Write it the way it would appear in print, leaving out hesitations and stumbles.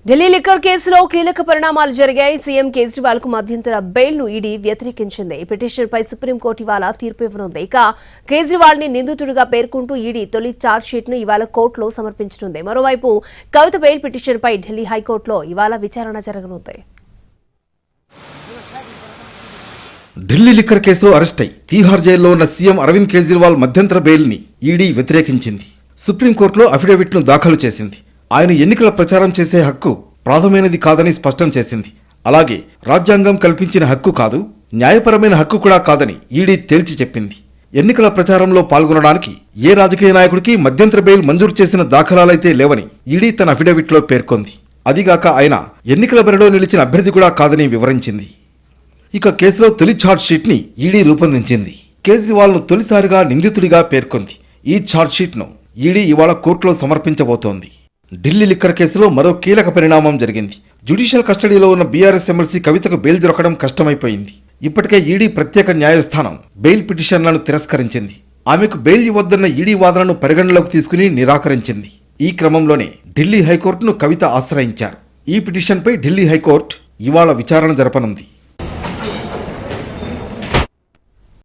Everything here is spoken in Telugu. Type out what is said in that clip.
ఢిల్లీ లిక్కర్ కేసులో కీలక పరిణామాలు జరిగాయి. సీఎం కేజ్రీవాల్ కు మధ్యంతర బెయిల్ను ఈడీ వ్యతిరేకించింది. ఈ పిటిషన్పై సుప్రీంకోర్టు ఇవాళ తీర్పు ఇవ్వనుంది. ఇక కేజ్రీవాల్ ని నిందితుడిగా పేర్కొంటూ ఈడీ తొలి ఛార్జ్షీట్ ను ఇవాళ కోర్టులో సమర్పించనుంది. మరోవైపు కవిత బెయిల్ పిటిషన్పై ఢిల్లీ హైకోర్టులో ఇవాళ విచారణ జరగనుంది. ఢిల్లీ లిక్కర్ కేసులో అరెస్ట్ అయి తీహార్ జైల్లో ఉన్న సీఎం అరవింద్ కేజ్రీవాల్ మధ్యంతర బెయిల్ని ఈడీ వ్యతిరేకించింది. సుప్రీంకోర్టులో అఫిడవిట్ను దాఖలు చేసింది. ఆయన ఎన్నికల ప్రచారం చేసే హక్కు ప్రాథమికమైనది కాదని స్పష్టం చేసింది. అలాగే రాజ్యాంగం కల్పించిన హక్కు కాదు, న్యాయపరమైన హక్కు కూడా కాదని ఈడీ తేల్చి చెప్పింది. ఎన్నికల ప్రచారంలో పాల్గొనడానికి ఏ రాజకీయ నాయకుడికి మధ్యంతర బెయిల్ మంజూరు చేసిన దాఖలాలైతే లేవని ఈడీ తన అఫిడవిట్లో పేర్కొంది. అదిగాక ఆయన ఎన్నికల బరిలో నిలిచిన అభ్యర్థి కూడా కాదని వివరించింది. ఇక కేసులో తొలి ఛార్జ్షీట్ని ఈడీ రూపొందించింది. కేజ్రీవాల్ను తొలిసారిగా నిందితుడిగా పేర్కొంది. ఈ ఛార్జ్షీట్ను ఈడీ ఇవాళ కోర్టులో సమర్పించబోతోంది. ఢిల్లీ లిక్కర్ కేసులో మరో కీలక పరిణామం జరిగింది. జ్యుడిషియల్ కస్టడీలో ఉన్న బీఆర్ఎస్ ఎమ్మెల్సీ కవితకు బెయిల్ దొరకడం కష్టమైపోయింది. ఇప్పటికే ఈడీ ప్రత్యేక న్యాయస్థానం బెయిల్ పిటిషన్లను తిరస్కరించింది. ఆమెకు బెయిల్ ఇవ్వద్దన్న ఈడీ వాదనను పరిగణలోకి తీసుకుని నిరాకరించింది. ఈ క్రమంలోనే ఢిల్లీ హైకోర్టును కవిత ఆశ్రయించారు. ఈ పిటిషన్పై ఢిల్లీ హైకోర్టు ఇవాళ విచారణ జరపనుంది.